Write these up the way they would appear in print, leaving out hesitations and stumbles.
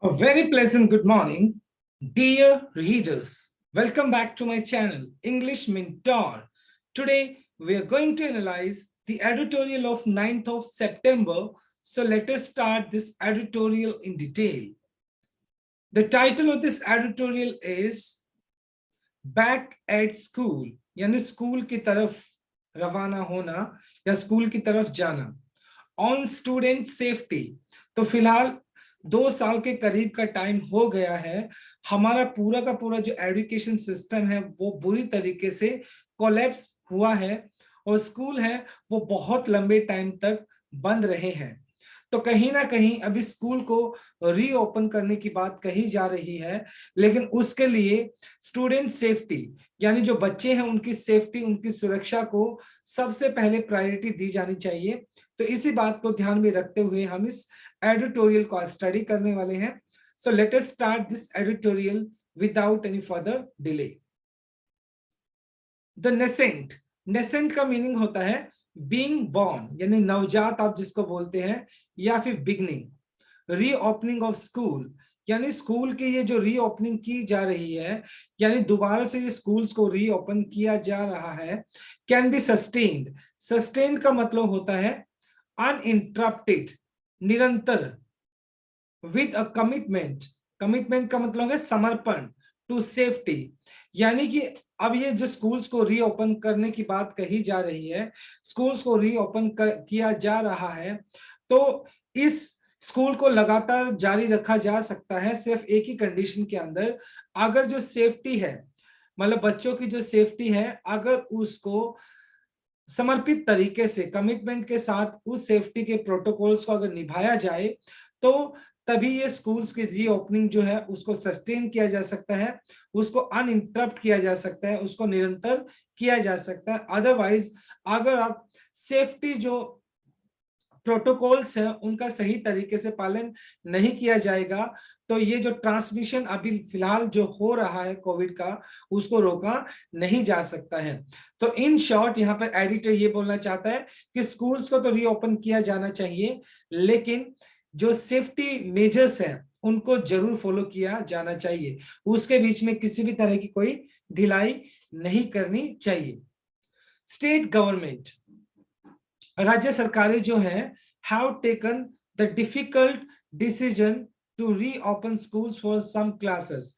A very pleasant good morning, dear readers. Welcome back to my channel, English Mentor. Today, we are going to analyze the editorial of 9th of September. So let us start this editorial in detail. The title of this editorial is Back at School, यानी school की तरफ रवाना होना या school की तरफ जाना. On student safety. तो फिलहाल 2 साल के करीब का टाइम हो गया है. हमारा पूरा का पूरा जो एजुकेशन सिस्टम है वो बुरी तरीके से कोलैप्स हुआ है और स्कूल है वो बहुत लंबे टाइम तक बंद रहे हैं. तो कहीं ना कहीं अभी स्कूल को रीओपन करने की बात कही जा रही है, लेकिन उसके लिए स्टूडेंट सेफ्टी यानी जो बच्चे हैं उनकी सेफ्टी, उनकी सुरक्षा को सबसे पहले प्रायोरिटी दी जानी चाहिए. तो इसी बात को ध्यान में रखते हुए हम इस एडिटोरियल को स्टडी करने वाले हैं. So let us start this editorial without any further delay. The nascent. Nascent का मीनिंग होता है बीइंग बॉर्न, यानी नवजात आप जिसको बोलते हैं, या फिर बिगनिंग. रीओपनिंग ऑफ स्कूल यानी स्कूल की ये जो रीओपनिंग की जा रही है, यानी दोबारा से ये स्कूल्स को रीओपन किया जा रहा है. Can be sustained. सस्टेन्ड का मतलब होता है अनइंटरप्टेड, निरंतर. With a commitment. कमिटमेंट का मतलब है समर्पण. टू सेफ्टी, यानी कि अब ये जो स्कूल्स को रीओपन करने की बात कही जा रही है, स्कूल्स को रीओपन किया जा रहा है, तो इस स्कूल को लगातार जारी रखा जा सकता है सिर्फ एक ही कंडीशन के अंदर. अगर जो सेफ्टी है, मतलब बच्चों की जो सेफ्टी है, अगर उसको समर्पित तरीके से कमिटमेंट के साथ उस सेफ्टी के प्रोटोकॉल्स को अगर निभाया जाए, तो तभी ये स्कूल्स की रीओपनिंग जो है उसको सस्टेन किया जा सकता है, उसको अनइंटरप्ट किया जा सकता है, उसको निरंतर किया जा सकता है. अदरवाइज अगर आप सेफ्टी जो प्रोटोकॉल्स है उनका सही तरीके से पालन नहीं किया जाएगा, तो ये जो ट्रांसमिशन अभी फिलहाल जो हो रहा है कोविड का, उसको रोका नहीं जा सकता है. तो इन शॉर्ट यहाँ पर एडिटर ये बोलना चाहता है कि स्कूल्स को तो रीओपन किया जाना चाहिए, लेकिन जो सेफ्टी मेजर्स हैं उनको जरूर फॉलो किया जाना चाहिए. उसके बीच में किसी भी तरह की कोई ढिलाई नहीं करनी चाहिए. स्टेट गवर्नमेंट, राज्य सरकारें जो हैं have taken the difficult decision to reopen schools for some classes.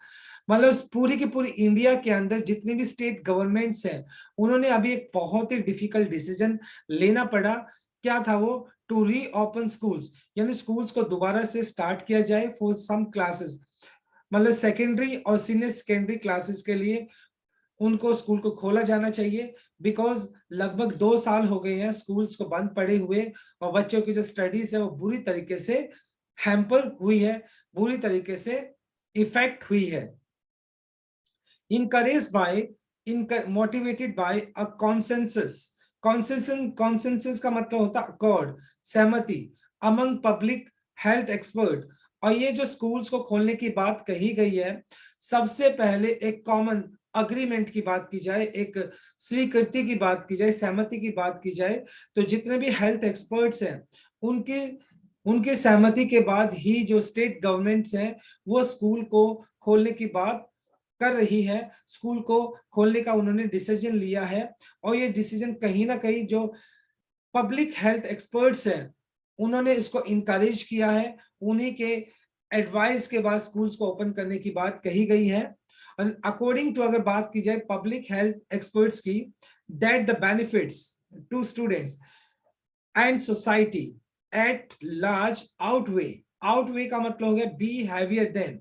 मतलब पूरी की पूरी इंडिया के अंदर जितनी भी स्टेट गवर्नमेंट्स हैं, उन्होंने अभी एक बहुत ही डिफिकल्ट डिसीजन लेना पड़ा. क्या था वो? टू रीओपन स्कूल्स, यानी स्कूल्स को दोबारा से स्टार्ट किया जाए फॉर सम क्लासेस. मतलब सेकेंडरी और सीनियर सेकेंडरी क्लासेस के लिए उनको स्कूल को खोला जाना चाहिए. बिकॉज लगभग 2 साल हो गए हैं स्कूल्स को बंद पड़े हुए, और बच्चों की जो स्टडीज है वो बुरी तरीके से हैम्पर हुई है, बुरी तरीके से इफेक्ट हुई है. Encourage by, motivated by a consensus. Consensus का मतलब होता है अकॉर्ड, सहमति, अमंग पब्लिक हेल्थ एक्सपर्ट. और ये जो स्कूल्स को खोलने की बात कही गई है, सबसे पहले एक कॉमन अग्रीमेंट की बात की जाए, एक स्वीकृति की बात की जाए, सहमति की बात की जाए, तो जितने भी हेल्थ एक्सपर्ट्स हैं उनके उनके सहमति के बाद ही जो स्टेट गवर्नमेंट्स हैं वो स्कूल को खोलने की बात कर रही है. स्कूल को खोलने का उन्होंने डिसीजन लिया है, और ये डिसीजन कहीं ना कहीं जो पब्लिक हेल्थ एक्सपर्ट्स हैं उन्होंने इसको इनकरेज किया है. उन्हीं के एडवाइस के बाद स्कूल्स को ओपन करने की बात कही गई है. अकॉर्डिंग टू अगर बात की जाए पब्लिक हेल्थ एक्सपर्ट्स की, that the benefits to students and society at large outweigh. Outweigh का मतलब हो गया be heavier than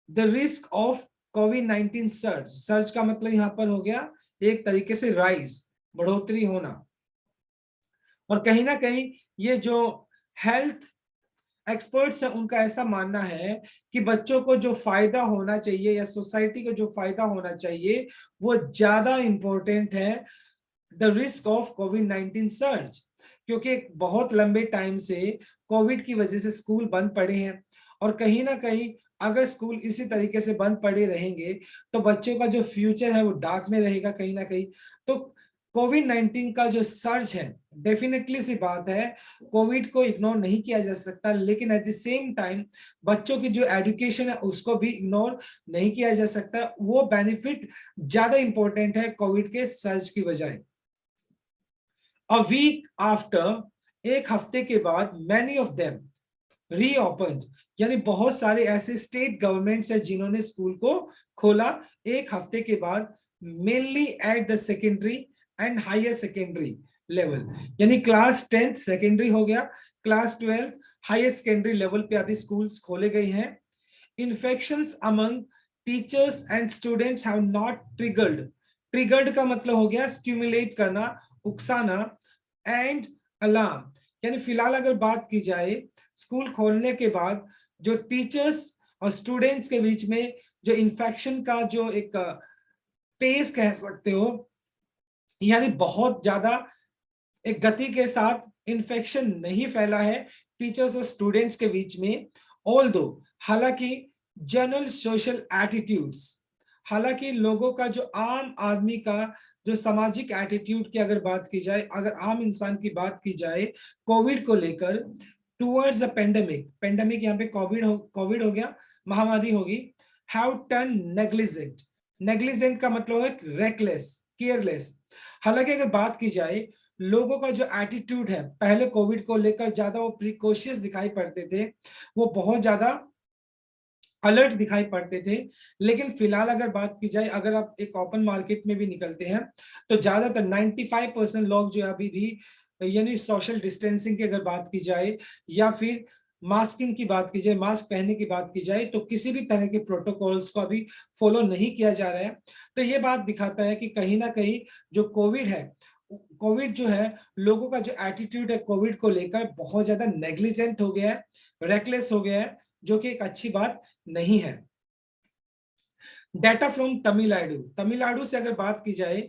the risk of कोविड-19 सर्ज. सर्ज का मतलब यहां पर हो गया एक तरीके से राइज, बढ़ोतरी होना. और कहीं ना कहीं ये जो हेल्थ एक्सपर्ट्स हैं उनका ऐसा मानना है कि बच्चों को जो फायदा होना चाहिए या सोसाइटी को जो फायदा होना चाहिए वो ज्यादा इंपॉर्टेंट है द रिस्क ऑफ कोविड-19 सर्ज. क्योंकि बहुत लंबे टाइम से कोविड की वजह से स्कूल बंद पड़े हैं, और कहीं ना कहीं अगर स्कूल इसी तरीके से बंद पड़े रहेंगे तो बच्चों का जो फ्यूचर है वो डार्क में रहेगा कहीं ना कहीं. तो कोविड-19 का जो सर्ज है, डेफिनेटली सी बात है, कोविड को इग्नोर नहीं किया जा सकता, लेकिन एट द सेम टाइम बच्चों की जो एजुकेशन है उसको भी इग्नोर नहीं किया जा सकता। वो बेनिफिट ज्यादा इंपॉर्टेंट है कोविड के सर्ज की बजाय। अ वीक आफ्टर, एक हफ्ते के बाद, मैनी ऑफ देम रीओपन, यानी बहुत सारे ऐसे स्टेट गवर्नमेंट्स है जिन्होंने स्कूल को खोला एक हफ्ते के बाद, mainly at the secondary and higher secondary level, यानी क्लास 10th सेकेंडरी हो गया, class 12th higher secondary level पे अभी स्कूल्स खोले गए हैं। Infections among teachers and students have not triggered, triggered का मतलब हो गया स्टिमुलेट करना, उकसाना, एंड अलार्म, यानी फिलहाल अगर बात की जाए स्कूल खोलने के बाद जो टीचर्स और स्टूडेंट्स के बीच में जो इन्फेक्शन का जो एक पेस कह सकते हो, यानी बहुत ज्यादा एक गति के साथ इन्फेक्शन नहीं फैला है टीचर्स और स्टूडेंट्स के बीच में। ऑल्दो, हालांकि जनरल सोशल एटीट्यूड्स, हालांकि लोगों का जो आम आदमी का जो सामाजिक एटीट्यूड की अगर बात की जाए, अगर आम इंसान की बात की जाए कोविड को लेकर, टुवर्ड्स द पेंडेमिक, पेंडेमिक यहाँ पे कोविड हो गया, महामारी होगी, हैव टर्न नेग्लिजेंट, नेग्लिजेंट का मतलब है रेकलेस, केयरलेस। हालांकि अगर बात की जाए लोगों का जो एटीट्यूड है पहले कोविड को लेकर ज्यादा वो प्रिकॉशियस दिखाई पड़ते थे, वो बहुत ज्यादा अलर्ट दिखाई पड़ते थे, लेकिन फिलहाल अगर बात की जाए, अगर आप एक ओपन मार्केट में भी निकलते हैं तो ज्यादातर 95% लोग जो अभी भी, यानी सोशल डिस्टेंसिंग की अगर बात की जाए या फिर मास्किंग की बात की जाए, मास्क पहनने की बात की जाए, तो किसी भी तरह के प्रोटोकॉल्स को अभी फॉलो नहीं किया जा रहा है। तो ये बात दिखाता है कि कहीं ना कहीं जो कोविड है, कोविड जो है, लोगों का जो एटीट्यूड है कोविड को लेकर बहुत ज्यादा नेग्लिजेंट हो गया है, रेकलेस हो गया है, जो कि एक अच्छी बात नहीं है। डेटा फ्रॉम तमिलनाडु, तमिलनाडु से अगर बात की जाए,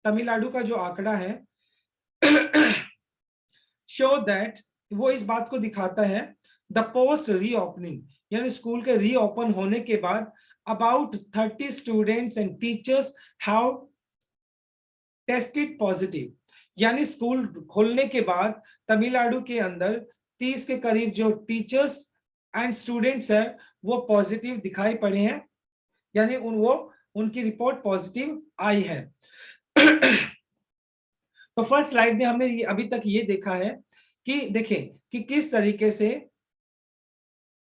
तमिलनाडु का जो आंकड़ा है शो दैट, वो इस बात को दिखाता है, द पोस्ट रीओपनिंग, यानी स्कूल के रीओपन होने के बाद about 30 students and teachers have tested positive, यानी स्कूल खोलने के बाद तमिलनाडु के अंदर 30 के करीब जो टीचर्स एंड स्टूडेंट्स है वो पॉजिटिव दिखाई पड़े हैं, यानी उनकी रिपोर्ट पॉजिटिव आई है। तो फर्स्ट स्लाइड में हमने अभी तक ये देखा है कि देखें कि किस तरीके से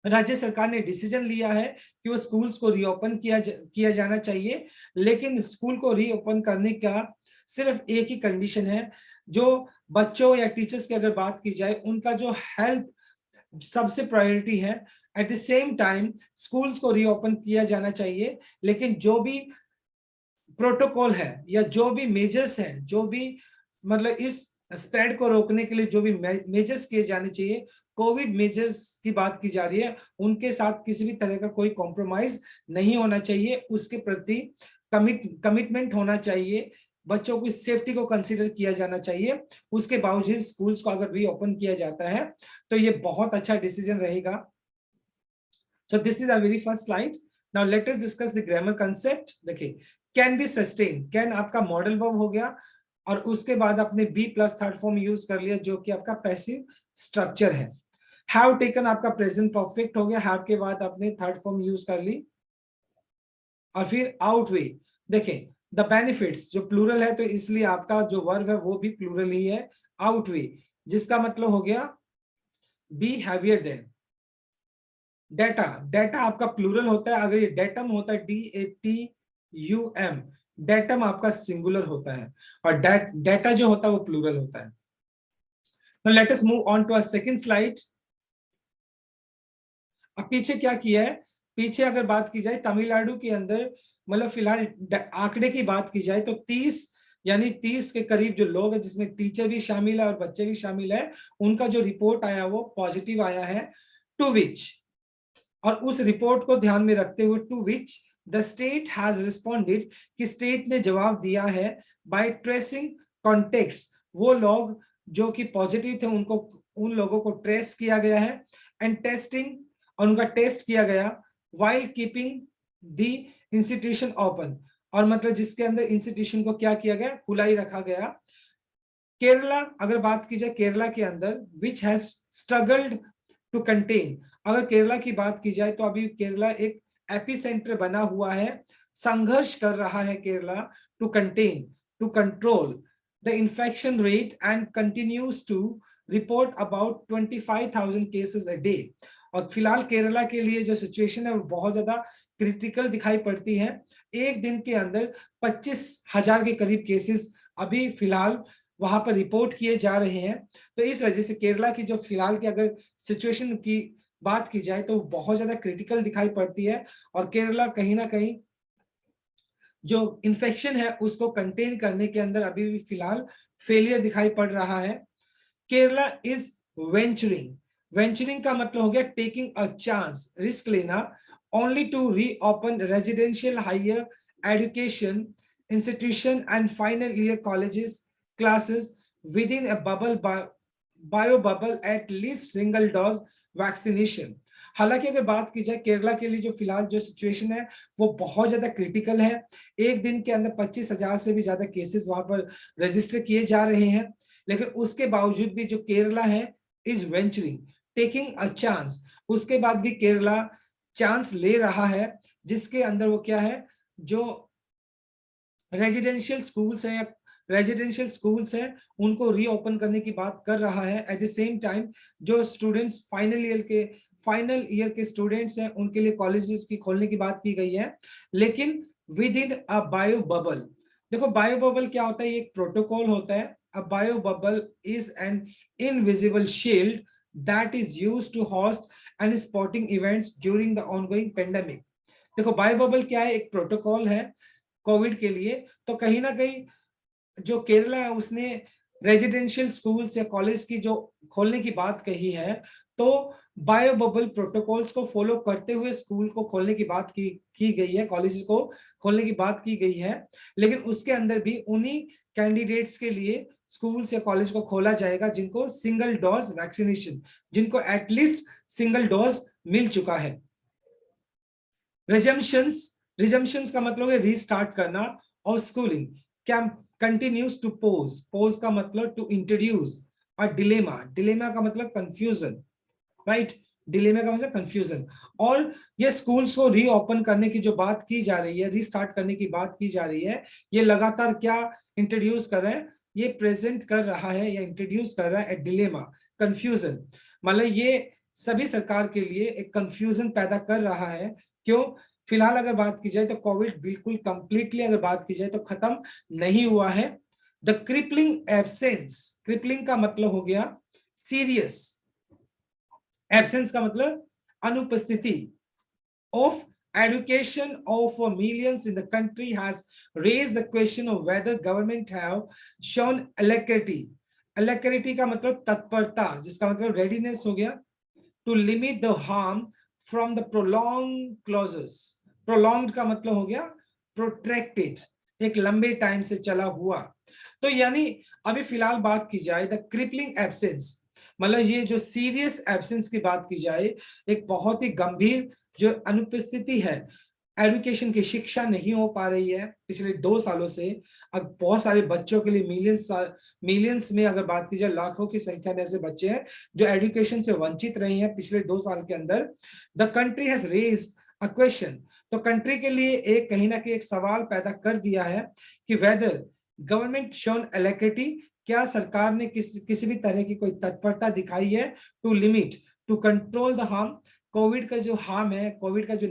राज्य सरकार ने डिसीजन लिया है कि वो स्कूल्स को रीओपन किया जाना चाहिए, लेकिन स्कूल को रीओपन करने का सिर्फ एक ही कंडीशन है, जो बच्चों या टीचर्स की अगर बात की जाए उनका जो हेल्थ सबसे प्रायोरिटी है। At the same time schools को रीओपन किया जाना चाहिए, लेकिन जो भी प्रोटोकॉल है या जो भी मेजर्स हैं, जो भी मतलब इस स्प्रेड को रोकने के लिए जो भी मेजर्स किए जाने चाहिए, कोविड मेजर्स की बात की जा रही है, उनके साथ किसी भी तरह का कोई कॉम्प्रोमाइज नहीं होना चाहिए, उसके प्रति कमिटमेंट होना चाहिए, बच्चों की सेफ्टी को कंसीडर किया जाना चाहिए। उसके बावजूद स्कूल्स को अगर रीओपन किया जाता है तो ये बहुत अच्छा डिसीजन रहेगा। So this is our very first slide. Now let us discuss the grammar concept. देखिए, can be sustained, can आपका मॉडल वर्ब हो गया और उसके बाद आपने be plus third form use कर लिया जो कि आपका पैसिव स्ट्रक्चर है। have taken आपका प्रेजेंट परफेक्ट हो गया, have के बाद आपने थर्ड फॉर्म यूज कर ली, और फिर outweigh, देखें the benefits जो प्लूरल है तो इसलिए आपका जो वर्ब है वो भी प्लूरल ही है, outweigh, जिसका मतलब हो गया be heavier than। Data, data आपका प्लूरल होता है, अगर ये डेटम होता है DATUM, डेटम आपका सिंगुलर होता है, और डेटा जो होता है वो प्लूरल होता है। Now let us move on to our second slide. अब पीछे क्या किया है, पीछे अगर बात की जाए तमिलनाडु के अंदर, मतलब फिलहाल आंकड़े की बात की जाए तो 30, यानी 30 के करीब जो लोग हैं जिसमें टीचर भी शामिल है और बच्चे भी शामिल है, उनका जो रिपोर्ट आया वो पॉजिटिव आया है, टू विच, और उस रिपोर्ट को ध्यान में रखते हुए to which the state has responded, कि स्टेट ने जवाब दिया है, बाय ट्रेसिंग कॉन्टेक्ट्स, वो लोग जो कि पॉजिटिव थे उनको, उन लोगों को ट्रेस किया गया है, एंड टेस्टिंग, और उनका टेस्ट किया गया, while keeping the institution open, और मतलब जिसके अंदर इंस्टीट्यूशन को क्या किया गया, खुला ही रखा गया, केरला अगर बात की जाए, केरला के अंदर which has struggled to contain, अगर केरला की बात की जाए तो अभी केरला एक एपिसेंटर बना हुआ है, संघर्ष कर रहा है Kerala to contain, to control the infection rate and continues to report about 25,000 cases a day. और फिलहाल केरला के लिए जो सिचुएशन है वो बहुत ज्यादा क्रिटिकल दिखाई पड़ती है। एक दिन के अंदर 25,000 के करीब केसेस अभी फिलहाल वहां पर रिपोर्ट किए जा रहे हैं। तो इस वजह से केरला की जो फिलहाल की अगर सिचुएशन की बात की जाए तो बहुत ज्यादा क्रिटिकल दिखाई पड़ती है, और केरला कहीं ना कहीं जो इन्फेक्शन है उसको कंटेन करने के अंदर अभी भी फिलहाल फेलियर दिखाई पड़ रहा है। केरला इज वेंचरिंग, वेंचरिंग का मतलब हो गया टेकिंग अ चांस, रिस्क लेना, only to reopen residential higher education institution and final year colleges classes within a bubble bio bubble at least single dose vaccination। हालांकि अगर बात की जाए केरला के लिए जो फिलहाल जो सिचुएशन है वो बहुत ज्यादा क्रिटिकल है। एक दिन के अंदर 25,000 से भी ज्यादा केसेस वहां पर रजिस्टर किए जा रहे हैं, लेकिन उसके बावजूद भी जो केरला है is venturing, taking a chance, उसके बाद भी केरला चांस ले रहा है, जिसके अंदर वो क्या है, जो रेजिडेंशियल स्कूल्स है, रेजिडेंशियल स्कूल्स है उनको रीओपन करने की बात कर रहा है। एट द सेम टाइम जो स्टूडेंट्स फाइनल ईयर के स्टूडेंट्स हैं उनके लिए कॉलेजेस की खोलने की बात की गई है, लेकिन within a bio bubble. देखो बायो बबल क्या होता है, ये एक प्रोटोकॉल होता है। A bio bubble is an invisible shield that is used to host and spotting events during the ongoing pandemic. देखो बायो बबल क्या है, एक प्रोटोकॉल है कोविड के लिए। तो कहीं ना कहीं जो केरला है उसने रेजिडेंशियल स्कूल्स या कॉलेज की जो खोलने की बात कही है, तो बायो बबल प्रोटोकॉल्स को फॉलो करते हुए स्कूल को खोलने की बात की गई है, कॉलेज को खोलने की बात की गई है। लेकिन उसके अंदर भी उन्हीं कैंडिडेट्स के लिए स्कूल्स या कॉलेज को खोला जाएगा जिनको सिंगल डोज वैक्सीनेशन, जिनको एटलीस्ट सिंगल डोज मिल चुका है। रिजम्पशंस, रिजम्पशंस का मतलब है रीस्टार्ट करना, और schooling camp continues to pose, pose का मतलब टू इंट्रोड्यूस, और डिलेमा, डिलेमा का मतलब कंफ्यूजन, राइट, डिलेमा का मतलब कंफ्यूजन। और ये स्कूल्स को रीओपन करने की जो बात की जा रही है, रीस्टार्ट करने की बात की जा रही है, ये लगातार क्या इंट्रोड्यूस कर रहे हैं, ये प्रेजेंट कर रहा है या इंट्रोड्यूस कर रहा है डिलेमा, कंफ्यूजन। मतलब ये सभी सरकार के लिए एक कंफ्यूजन पैदा कर रहा है। क्यों? फिलहाल अगर बात की जाए तो कोविड बिल्कुल कंप्लीटली अगर बात की जाए तो खत्म नहीं हुआ है। द क्रिपलिंग एब्सेंस, क्रिपलिंग का मतलब हो गया सीरियस, एब्सेंस का मतलब अनुपस्थिति, of education of millions in the country has raised the question of whether government have shown alacrity, alacrity का मतलब तत्परता, जिसका मतलब readiness हो गया, to limit the harm from the prolonged clauses, prolonged का मतलब हो गया protracted, एक लंबे टाइम से चला हुआ। तो यानी अभी फिलहाल बात की जाए द क्रिपलिंग एब्सेंस, मतलब ये जो सीरियस एब्सेंस की बात की जाए, एक बहुत ही गंभीर जो अनुपस्थिति है, एजुकेशन की शिक्षा नहीं हो पा रही है पिछले 2 सालों से। अब बहुत सारे बच्चों के लिए मिलियंस में अगर बात की जाए, लाखों की संख्या में ऐसे बच्चे हैं जो एजुकेशन से वंचित रहे हैं पिछले 2 साल के अंदर। The country has raised a question, तो कंट्री के लिए एक कहीं ना कहीं एक सवाल पैदा कर दिया है कि वेदर गवर्नमेंट शोन एलेक्रिटी, क्या सरकार ने किसी भी तरह की कोई तत्परता दिखाई है to limit, to control the harm, Covid का जो हार्म है, कोविड का जो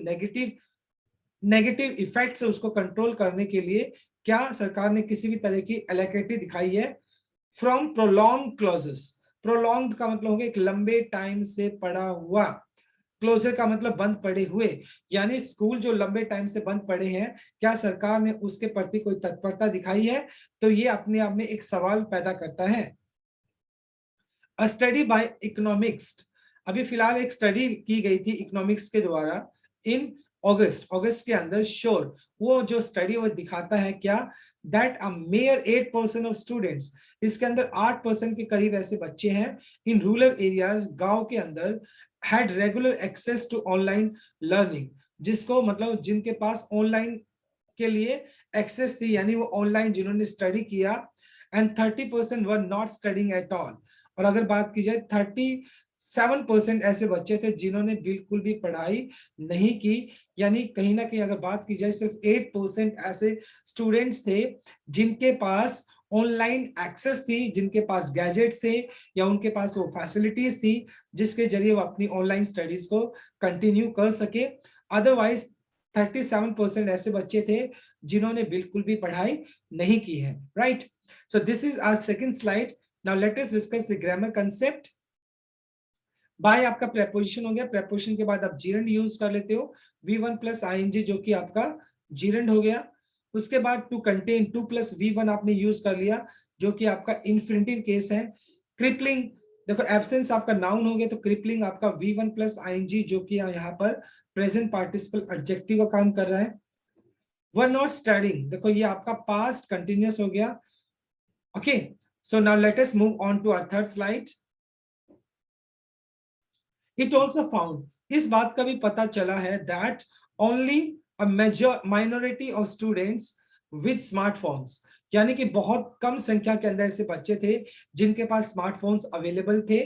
नेगेटिव इफेक्ट्स है उसको कंट्रोल करने के लिए क्या सरकार ने किसी भी तरह की एलेक्रिटी दिखाई है फ्रॉम प्रोलॉन्ग क्लोजेस। प्रोलॉन्ग का मतलब हो गया एक लंबे टाइम से पड़ा हुआ, क्लोजर का मतलब बंद पड़े हुए, यानी स्कूल जो लंबे टाइम से बंद पड़े हैं, क्या सरकार ने उसके प्रति कोई तत्परता दिखाई है? तो ये अपने आप में एक सवाल पैदा करता है। अ स्टडी बाय इकोनॉमिक्स, अभी फिलहाल एक स्टडी की गई थी इकोनॉमिक्स के द्वारा इन अगस्त के अंदर, श्योर वो जो स्टडी वो दिखाता है क्या, that a mayor 8% of students, इसके अंदर 8% के करीब ऐसे बच्चे हैं इन रूरल एरियाज, गांव के अंदर, had regular access to online learning, जिसको मतलब जिनके पास ऑनलाइन के लिए एक्सेस थी, यानी वो ऑनलाइन जिन्होंने स्टडी किया and 30% were not studying at all. और अगर बात की जाए 37% ऐसे बच्चे थे जिन्होंने बिल्कुल भी पढ़ाई नहीं की, यानी कहीं ना कहीं अगर बात की जाए सिर्फ 8% ऐसे स्टूडेंट्स थे जिनके पास ऑनलाइन एक्सेस थी, जिनके पास गैजेट्स थे या उनके पास वो फैसिलिटीज थी जिसके जरिए वो अपनी ऑनलाइन स्टडीज को कंटिन्यू कर सके। अदरवाइज 37% ऐसे बच्चे थे जिन्होंने बिल्कुल भी पढ़ाई नहीं की है, right. So this is our second slide. Now let us discuss the grammar concept. By आपका प्रेपोजिशन हो गया, प्रेपोजिशन के बाद आप जीरंड यूज कर लेते हो, V1 प्लस आईएनजी जो कि आपका जीरंड हो गया। उसके बाद टू कंटेन 2 प्लस V1 आपने यूज कर लिया जो कि आपका इन्फिनिटिव केस है। क्रिपलिंग, देखो एब्सेंस आपका नाउन हो गया तो क्रिपलिंग आपका V1 प्लस आईएनजी जो कि यहाँ पर प्रेजेंट पार्टिसिपल एडजेक्टिव का काम कर रहा है। वर नॉट स्टडिंग, देखो ये आपका पास्ट कंटिन्यूअस हो गया। Okay, so now let us move on to our third slide. It also found, इस बात का भी पता चला है that only a major minority of students with smartphones, यानी कि बहुत कम संख्या के अंदर ऐसे बच्चे थे जिनके पास स्मार्टफोन्स अवेलेबल थे।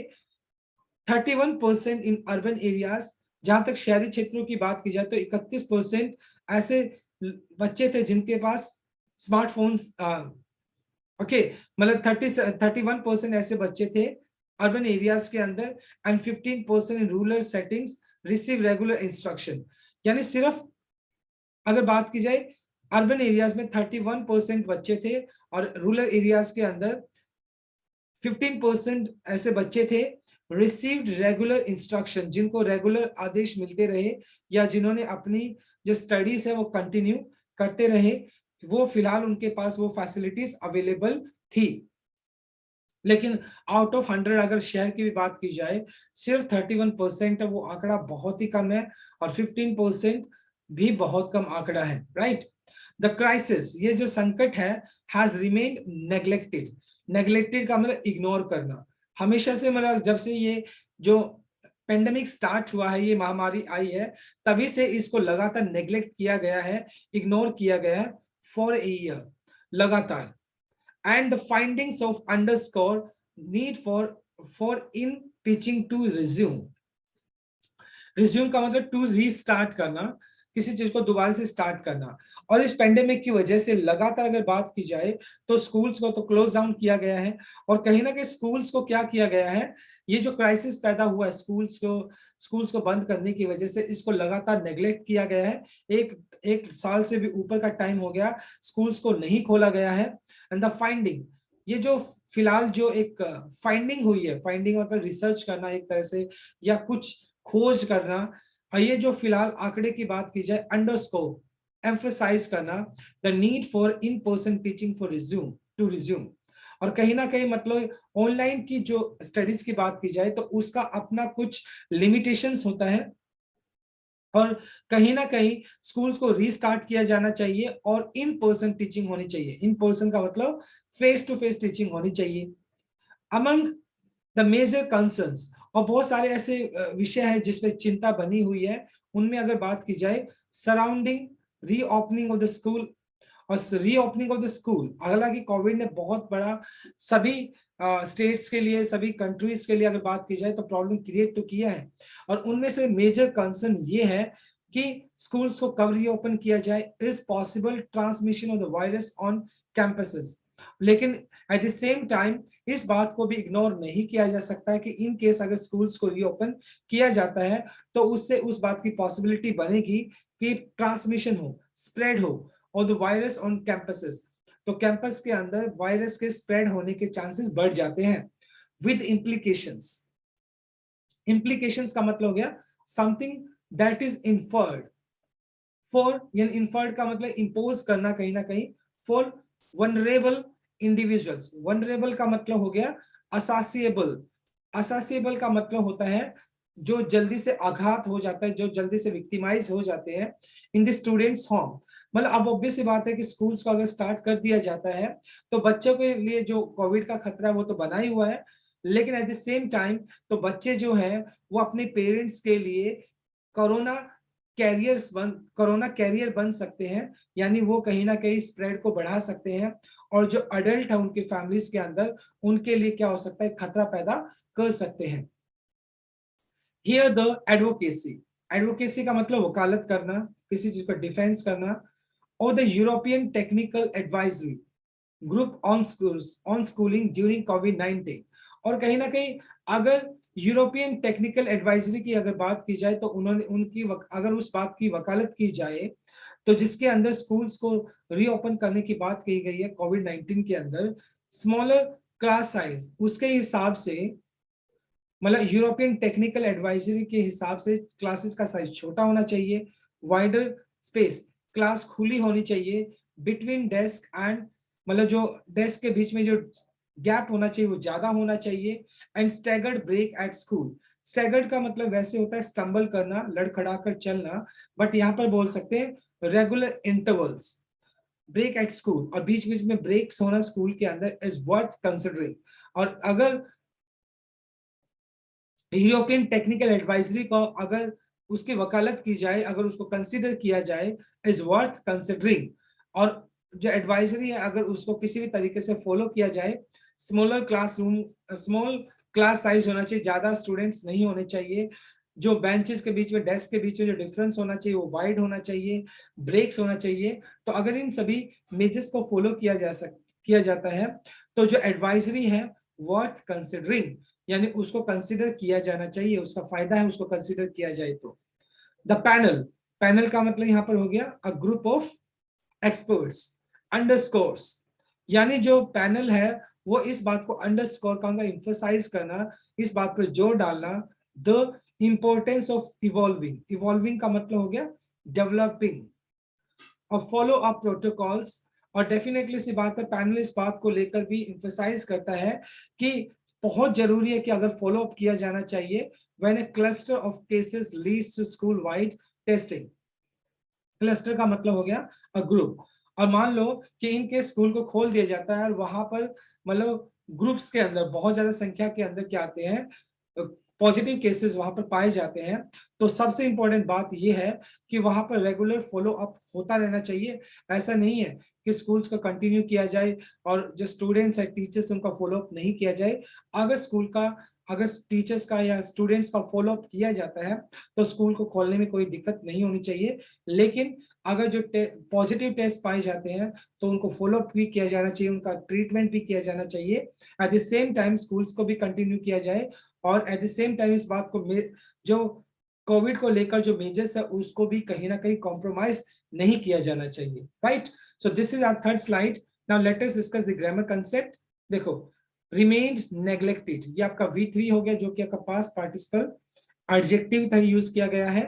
31% इन अर्बन एरियाज, जहां तक शहरी क्षेत्रों की बात की जाए तो 31% ऐसे बच्चे थे जिनके पास स्मार्टफोन्स, ओके, मतलब 31% ऐसे बच्चे थे अर्बन एरियाज के अंदर and 15% in rural settings receive regular instruction. यानी सिर्फ अगर बात की जाए अर्बन एरियाज में 31% बच्चे थे और रूरल एरियाज के अंदर 15% ऐसे बच्चे थे रिसीव्ड रेगुलर इंस्ट्रक्शन, जिनको रेगुलर आदेश मिलते रहे या जिन्होंने अपनी जो स्टडीज है वो कंटिन्यू करते रहे, वो फिलहाल उनके पास वो फैसिलिटीज अवेलेबल थी। लेकिन आउट ऑफ 100 अगर शहर की भी बात की जाए सिर्फ 31% है, वो आंकड़ा बहुत ही कम है और 15% भी बहुत कम आंकड़ा है, राइट। द क्राइसिस, ये जो संकट है, हैज रिमेन्ड नेग्लेक्टेड। नेग्लेक्टेड का मतलब इग्नोर करना, हमेशा से, मतलब जब से ये जो पेंडेमिक स्टार्ट हुआ है, ये महामारी आई है, तभी से इसको लगातार नेग्लेक्ट किया गया है, इग्नोर किया गया है फॉर ए ईयर, लगातार। And the findings of underscore need for in teaching to resume। resume का मतलब to restart करना, किसी चीज को दोबारा से स्टार्ट करना। और इस पेंडेमिक की वजह से लगातार अगर बात की जाए तो स्कूल्स को तो क्लोज डाउन किया गया है, और कहीं ना कहीं स्कूल्स को क्या किया गया है, ये जो क्राइसिस पैदा हुआ है स्कूल्स को बंद करने की वजह से, इसको लगातार नेग्लेक्ट किया गया है। एक साल से भी ऊपर का टाइम हो गया स्कूल्स को नहीं खोला गया है। एंड द फाइंडिंग, ये जो फिलहाल जो एक फाइंडिंग हुई है, फाइंडिंग मतलब रिसर्च करना एक तरह से या कुछ खोज करना, और ये जो फिलहाल आंकड़े की बात की जाए अंडरस्कोर एम्फसाइज करना the need for in person teaching for resume. और कहीं ना कहीं मतलब ऑनलाइन की जो स्टडीज की बात की जाए तो उसका अपना कुछ लिमिटेशंस होता है, और कहीं ना कहीं स्कूल को रीस्टार्ट किया जाना चाहिए और इन पर्सन टीचिंग होनी चाहिए। इन पर्सन का मतलब फेस टू फेस टीचिंग होनी चाहिए। अमंग द मेजर कंसर्न्स, और बहुत सारे ऐसे विषय है जिसमें चिंता बनी हुई है, उनमें अगर बात की जाए surrounding reopening of the school, और रीओपनिंग ऑफ द स्कूल, हालांकि कोविड ने बहुत बड़ा सभी स्टेट्स के लिए, सभी कंट्रीज के लिए अगर बात की जाए तो प्रॉब्लम क्रिएट तो किया है, और उनमें से मेजर कंसर्न ये है कि स्कूल्स को कब रीओपन किया जाए, is possible transmission of the virus on campuses. लेकिन एट द सेम टाइम इस बात को भी इग्नोर नहीं किया जा सकता है कि इन केस अगर स्कूल्स को रीओपन किया जाता है तो उससे उस बात की पॉसिबिलिटी बनेगी कि ट्रांसमिशन हो, स्प्रेड हो और द वायरस ऑन कैंपसेस, तो कैंपस के अंदर वायरस के स्प्रेड होने के चांसेस बढ़ जाते हैं। विद इम्प्लीकेशंस, इम्प्लीकेशंस का मतलब हो गया something that is inferred for, यानी इन्फर्ड का मतलब इंपोज करना कहीं ना कहीं, फॉर वनरेबल इंडिविजुअल्स। वनरेबल का मतलब हो गया असासिएबल, असासिएबल का मतलब होता है जो जल्दी से आघात हो जाता है, जो जल्दी से विक्टिमाइज हो जाते हैं इन द स्टूडेंट्स होम। मतलब अब ऑब्वियस सी बात है कि स्कूल्स को अगर स्टार्ट कर दिया जाता है तो बच्चों के लिए जो कोविड का खतरा वो तो बना ही हुआ है, लेकिन एट द सेम टाइम तो बच्चे जो है वो अपने पेरेंट्स के लिए कोरोना कोरोना कैरियर बन सकते हैं, यानी वो कहीं ना कहीं स्प्रेड को बढ़ा सकते हैं, और जो अडल्ट है उनके फैमिलीज के अंदर उनके लिए क्या हो सकता है, खतरा पैदा कर सकते हैं। हियर द एडवोकेसी, एडवोकेसी का मतलब वकालत करना, किसी चीज का डिफेंस करना, और the European technical advisory group on schooling during कोविड-19। और कहीं ना कहीं अगर यूरोपियन टेक्निकल एडवाइजरी की अगर बात की जाए तो उन्होंने अगर उस बात की वकालत की जाए तो जिसके अंदर स्कूल्स को रीओपन करने की बात कही गई है कोविड-19 के अंदर, स्मॉलर क्लास साइज उसके हिसाब से, मतलब यूरोपियन टेक्निकल एडवाइजरी के हिसाब से क्लासेस का साइज छोटा होना चाहिए, वाइडर स्पेस, क्लास खुली होनी चाहिए, बिटवीन डेस्क एंड, मतलब जो डेस्क के बीच में जो गैप होना चाहिए वो ज्यादा होना चाहिए, and staggered break at school. Staggered का मतलब वैसे होता है स्टम्बल करना, लड़खड़ा कर चलना, बट यहाँ पर बोल सकते हैं regular intervals break at school, और बीच बीच में ब्रेक्स होना स्कूल के अंदर इज वर्थ कंसिडरिंग। और अगर यूरोपियन टेक्निकल एडवाइजरी को अगर उसकी वकालत की जाए, अगर उसको कंसीडर किया जाए, इज वर्थ कंसिडरिंग, और जो एडवाइजरी है अगर उसको किसी भी तरीके से फॉलो किया जाए, smaller classroom, small class size होना चाहिए, ज्यादा स्टूडेंट्स नहीं होने चाहिए, जो बेंचेस के बीच में, डेस्क के बीच में जो डिफरेंस होना चाहिए वो वाइड होना चाहिए, ब्रेक्स होना चाहिए। तो अगर इन सभी मेजर्स को फॉलो किया जाता है तो जो एडवाइजरी है वर्थ कंसिडरिंग, यानी उसको कंसिडर किया जाना चाहिए, उसका फायदा है उसको कंसिडर किया जाए तो। द पैनल, पैनल का मतलब यहां पर हो गया a group of experts, underscores, यानी जो पैनल है वो इस बात को अंडरस्कोर करना, इंफोसाइज करना, इस बात पर जोर डालना, the importance of evolving, evolving का मतलब हो गया डेवलपिंग, और फॉलो अप प्रोटोकॉल्स, और डेफिनेटली सी बात है पैनल इस बात को लेकर भी इंफोसाइज करता है कि बहुत जरूरी है कि अगर फॉलो अप किया जाना चाहिए when a cluster of cases leads to school wide testing. Cluster का मतलब हो गया अ ग्रुप, और मान लो कि इनके स्कूल को खोल दिया जाता है और वहां पर मतलब ग्रुप्स के अंदर बहुत ज्यादा संख्या के अंदर क्या आते हैं, पॉजिटिव केसेस वहां पर पाए जाते हैं, तो सबसे इंपॉर्टेंट बात यह है कि वहां पर रेगुलर फॉलो अप होता रहना चाहिए। ऐसा नहीं है कि स्कूल्स को कंटिन्यू किया जाए और जो स्टूडेंट्स है, टीचर्स, उनका फॉलो अप नहीं किया जाए। अगर टीचर्स का या स्टूडेंट्स का फॉलो अप किया जाता है तो स्कूल को खोलने में कोई दिक्कत नहीं होनी चाहिए, लेकिन अगर जो पॉजिटिव टेस्ट पाए जाते हैं तो उनको फॉलो अप भी किया जाना चाहिए, उनका ट्रीटमेंट भी किया जाना चाहिए। Eight the same time schools को भी कंटिन्यू किया जाए, और एट द सेम टाइम इस बात को जो कोविड को लेकर जो मेजर्स है उसको भी कहीं ना कहीं कॉम्प्रोमाइज नहीं किया जाना चाहिए, right. So this is our third slide. Now let us discuss the grammar concept. देखो, रिमेन्ड नेग्लेक्टेड, ये आपका V3 हो गया, जो कि आपका पास्ट पार्टिसिपल एडजेक्टिव था यूज किया गया है।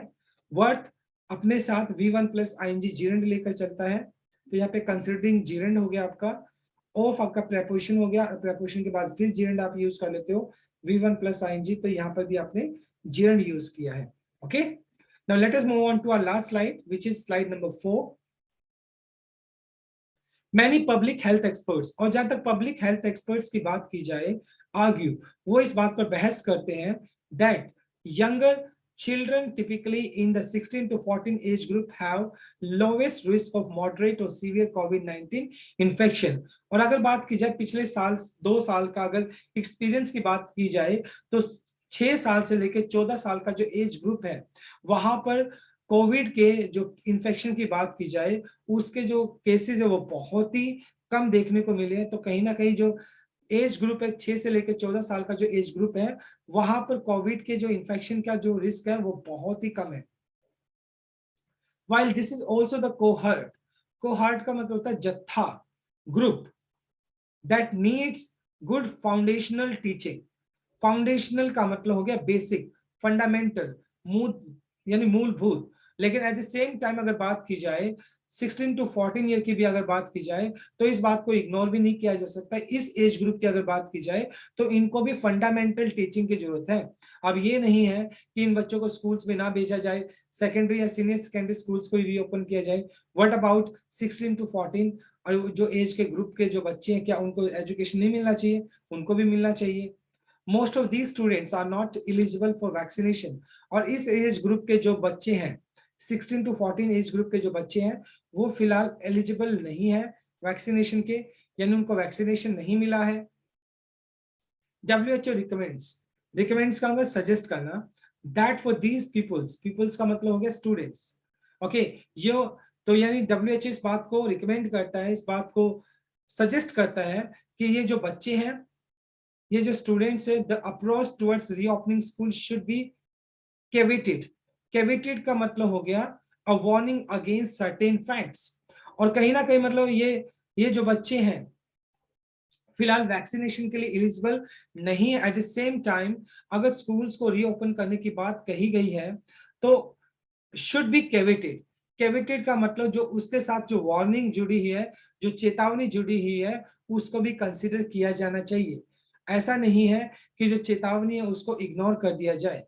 वर्थ अपने साथ V1 प्लस आईएनजी जीरेंड लेकर चलता है, तो यहाँ पे कंसिडरिंग जीरेंड हो गया आपका। ऑफ आपका प्रेपोजिशन हो गया, प्रेपोजिशन के बाद फिर जीरेंड आप यूज कर लेते हो V1 प्लस आईएनजी, तो यहाँ पर भी आपने जीरेंड यूज किया है। Okay, now let us move on to our last slide which is slide number 4। Many public health experts, और जहां तक पब्लिक हेल्थ एक्सपर्ट्स की बात की जाए, आर्ग्यू, वो इस बात पर बहस करते हैं that younger children typically in the 16 to 14 age group have lowest risk of moderate or severe COVID-19 infection। और अगर बात की जाए पिछले साल 2 साल का अगर एक्सपीरियंस की बात की जाए तो 6 साल से लेकर 14 साल का जो एज ग्रुप है वहां पर कोविड के जो इन्फेक्शन की बात की जाए उसके जो केसेस है वो बहुत ही कम देखने को मिले हैं। तो कहीं ना कहीं जो एज ग्रुप है 6 से लेकर 14 साल का जो एज ग्रुप है वहां पर कोविड के जो इन्फेक्शन का जो रिस्क है वो बहुत ही कम है। While this is also the cohort, cohort का मतलब होता है जत्था, group, that needs good foundational teaching। Foundational का मतलब हो गया बेसिक, फंडामेंटल, यानी मूलभूत। लेकिन एट द सेम टाइम अगर बात की जाए 16 टू 14 ईयर की भी अगर बात की जाए तो इस बात को इग्नोर भी नहीं किया जा सकता। इस एज ग्रुप की अगर बात की जाए तो इनको भी फंडामेंटल टीचिंग की जरूरत है। अब ये नहीं है कि इन बच्चों को स्कूल्स में ना भेजा जाए, सेकेंडरी या सीनियर सेकेंडरी स्कूल्स को रीओपन किया जाए। व्हाट अबाउट 16 टू 14 और जो एज के ग्रुप के जो बच्चे हैं, क्या उनको एजुकेशन नहीं मिलना चाहिए? उनको भी मिलना चाहिए। Most of these students are not eligible for vaccination। और इस एज ग्रुप के जो बच्चे हैं 16 to 14 एज ग्रुप के जो बच्चे हैं वो फिलहाल एलिजिबल नहीं है वैक्सीनेशन के, यानी उनको वैक्सीनेशन नहीं मिला है। WHO रिकमेंड्स का मतलब सजेस्ट करना, दैट फॉर दीज पीपल्स का मतलब हो गया स्टूडेंट्स, ओके। ये तो यानी WHO इस बात को रिकमेंड करता है, इस बात को सजेस्ट करता है कि ये जो बच्चे हैं, ये जो स्टूडेंट्स है, the approach towards reopening school should be caveated. Caveated का मतलब हो गया a warning against certain facts, और कहीं ना कहीं मतलब ये जो बच्चे हैं फिलहाल वैक्सीनेशन के लिए एलिजिबल नहीं है। एट द सेम टाइम अगर स्कूल्स को रीओपन करने की बात कही गई है तो शुड बी कैविटेड। कैविटेड का मतलब जो उसके साथ जो वार्निंग जुड़ी है, जो चेतावनी जुड़ी हुई है, उसको भी कंसिडर किया जाना चाहिए। ऐसा नहीं है कि जो चेतावनी है उसको इग्नोर कर दिया जाए।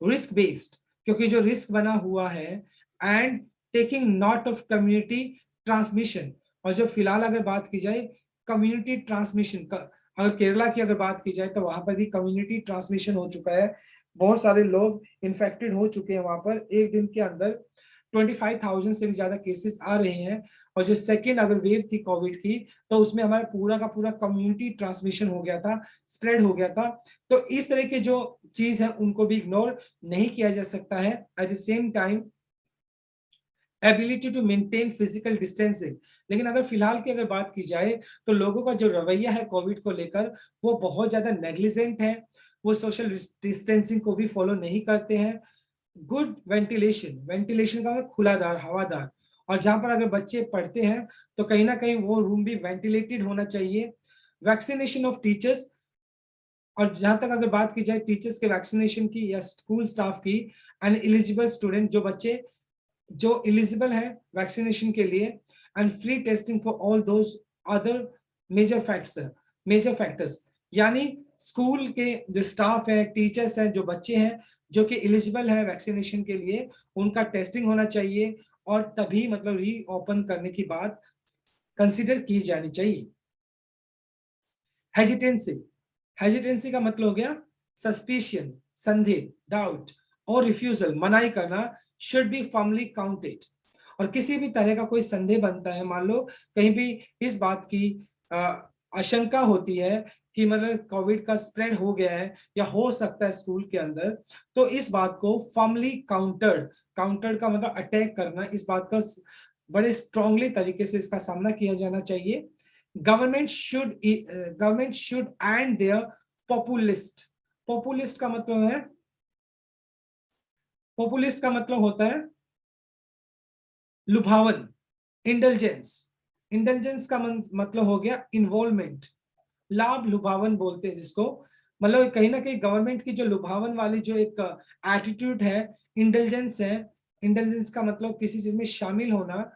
रिस्क बेस्ड, क्योंकि जो रिस्क बना हुआ है, and taking not of community transmission, और जो फिलहाल अगर बात की जाए कम्युनिटी ट्रांसमिशन का, अगर केरला की अगर बात की जाए तो वहां पर भी कम्युनिटी ट्रांसमिशन हो चुका है, बहुत सारे लोग इन्फेक्टेड हो चुके हैं वहां पर। एक दिन के अंदर 25,000 से भी ज्यादा केसेस आ रहे हैं, और जो सेकेंड अगर वेव थी कोविड की तो उसमें हमारा पूरा का पूरा कम्युनिटी ट्रांसमिशन हो गया था, स्प्रेड हो गया था। तो इस तरह के जो चीज है उनको भी इग्नोर नहीं किया जा सकता है। At the same time ability to maintain physical distancing, लेकिन अगर फिलहाल की अगर बात की जाए तो लोगों का जो रवैया है कोविड को लेकर वो बहुत ज्यादा नेग्लिजेंट है, वो सोशल डिस्टेंसिंग को भी फॉलो नहीं करते हैं। गुड वेंटिलेशन, वेंटिलेशन का मतलब खुलादार हवादार, और जहां पर अगर बच्चे पढ़ते हैं तो कहीं ना कहीं वो रूम भी वेंटिलेटेड होना चाहिए। वैक्सीनेशन ऑफ टीचर्स, और जहां तक अगर बात की जाए टीचर्स के वैक्सीनेशन की या स्कूल स्टाफ की, एंड एलिजिबल स्टूडेंट, जो बच्चे जो एलिजिबल है वैक्सीनेशन के लिए, and free testing for all those other major factors, यानी स्कूल के जो स्टाफ है, टीचर्स हैं, जो बच्चे हैं जो कि एलिजिबल है वैक्सीनेशन के लिए, उनका टेस्टिंग होना चाहिए, और तभी मतलब रीओपन करने की बात कंसिडर की जानी चाहिए। हेजिटेंसी, हेजिटेंसी का मतलब हो गया सस्पिशियन, संदेह, डाउट, और रिफ्यूजल, मनाही करना, शुड बी फर्मली काउंटेड। और किसी भी तरह का कोई संदेह बनता है, मान लो कहीं भी इस बात की आशंका होती है कि मतलब कोविड का स्प्रेड हो गया है या हो सकता है स्कूल के अंदर, तो इस बात को फर्मली काउंटर्ड, काउंटर्ड का मतलब अटैक करना, इस बात का बड़े स्ट्रांगली तरीके से इसका सामना किया जाना चाहिए। Government should and their populist, populist का मतलब है, पॉपुलिस्ट का मतलब होता है लुभावन, इंटेलिजेंस, इंटेलिजेंस का मतलब हो गया इन्वॉल्वमेंट, लाभ लुभावन बोलते हैं जिसको, मतलब कहीं ना कहीं गवर्नमेंट की जो लुभावन वाली जो एक एटीट्यूड है, इंटेलिजेंस है, इंटेलिजेंस का मतलब किसी चीज में शामिल होना,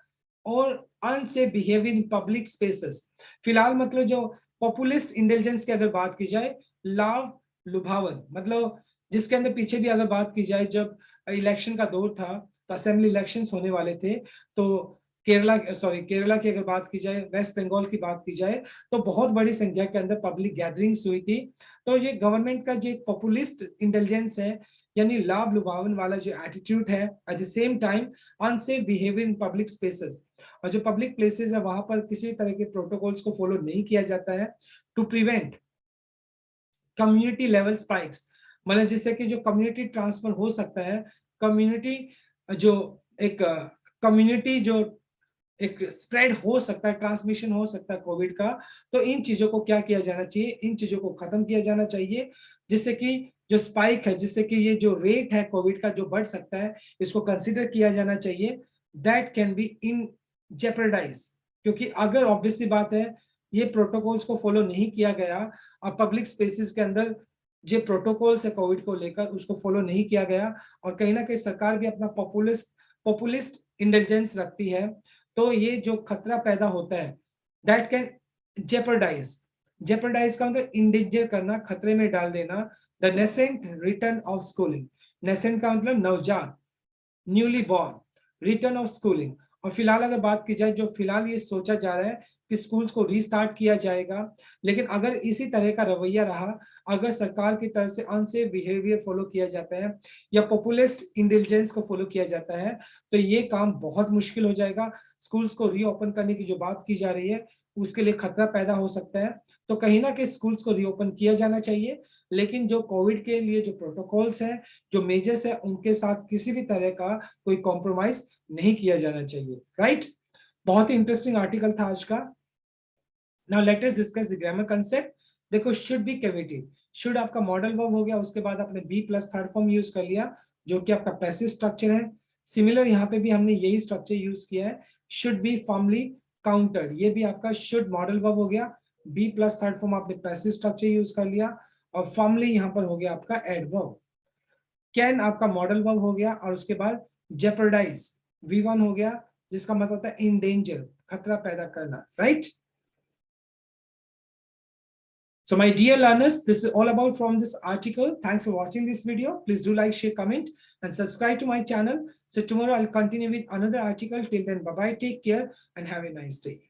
और unsafe behaviour in public spaces. फिलहाल मतलब जो पॉपुलिस्ट इंटेलिजेंस की अगर बात की जाए, लाभ लुभावन मतलब जिसके अंदर पीछे भी अगर बात की जाए, जब इलेक्शन का दौर था तो असेंबली इलेक्शंस होने वाले थे, तो केरला की अगर बात की जाए, वेस्ट बंगाल की बात की जाए, तो बहुत बड़ी संख्या के अंदर पब्लिक गैदरिंग्स हुई थी। तो ये गवर्नमेंट का जो पॉपुलिस्ट इंटेलिजेंस है, यानी लाभ लुभावन वाला जो एटीट्यूड है, at the same time unsafe behaviour in public spaces, और जो पब्लिक प्लेसेस है वहां पर किसी तरह के प्रोटोकॉल्स को फॉलो नहीं किया जाता है, to prevent community level spikes, मतलब जिससे कि जो कम्युनिटी ट्रांसफर हो सकता है, कम्युनिटी जो एक कम्युनिटी जो एक स्प्रेड हो सकता है, ट्रांसमिशन हो सकता है कोविड का, तो इन चीजों को क्या किया जाना चाहिए, इन चीजों को खत्म किया जाना चाहिए, जिससे कि जो स्पाइक है, जिससे कि ये जो रेट है कोविड का जो बढ़ सकता है, इसको कंसिडर किया जाना चाहिए, that can be in jeopardise. क्योंकि अगर ऑब्वियसली बात है ये प्रोटोकॉल्स को फॉलो नहीं किया गया, और पब्लिक स्पेसेस के अंदर जो प्रोटोकॉल्स है कोविड को लेकर उसको फॉलो नहीं किया गया, और कहीं ना कहीं सरकार भी अपना पॉपुलिस्ट इंटेलिजेंस रखती है, तो ये जो खतरा पैदा होता है, दैट कैन जेपरडाइज, जेपरडाइज का मतलब इंडेंजर करना, खतरे में डाल देना, the nascent return of schooling, nascent का मतलब नवजात, newly born, return of schooling, और फिलहाल अगर बात की जाए, जो फिलहाल ये सोचा जा रहा है कि स्कूल्स को रीस्टार्ट किया जाएगा, लेकिन अगर इसी तरह का रवैया रहा, अगर सरकार की तरफ से अनसेफ बिहेवियर फॉलो किया जाता है या पॉपुलिस्ट इंटेलिजेंस को फॉलो किया जाता है, तो ये काम बहुत मुश्किल हो जाएगा। स्कूल्स को रीओपन करने की जो बात की जा रही है उसके लिए खतरा पैदा हो सकता है। तो कहीं ना कहीं स्कूल्स को रीओपन किया जाना चाहिए, लेकिन जो कोविड के लिए जो प्रोटोकॉल्स हैं, जो मेजर्स है, उनके साथ किसी भी तरह का कोई कॉम्प्रोमाइज नहीं किया जाना चाहिए। राइट? बहुत ही इंटरेस्टिंग आर्टिकल था आज का। Now let us discuss the grammar concept. देखो, शुड बी कैविटी, शुड आपका मॉडल वर्ब हो गया, उसके बाद आपने be plus third form use कर लिया जो कि आपका पैसिव स्ट्रक्चर है। सिमिलर यहाँ पे भी हमने यही स्ट्रक्चर यूज किया है, शुड बी फॉर्मली काउंटर्ड, ये भी आपका शुड मॉडल वर्ब हो गया, बी प्लस थर्ड फॉर्म आपने पैसिव स्ट्रक्चर यूज कर लिया, और फॉर्मली यहाँ पर हो गया आपका एडवर्ब। कैन आपका मॉडल वर्ब हो गया, और उसके बाद जेपरडाइज V1 हो गया, जिसका मतलब होता है इन डेंजर, खतरा पैदा करना। Right? So my dear learners, this is all about from this article. Thanks for watching this video. Please do like, share, comment, and subscribe to my channel. So tomorrow I'll continue with another article. Till then, bye-bye, take care, and have a nice day.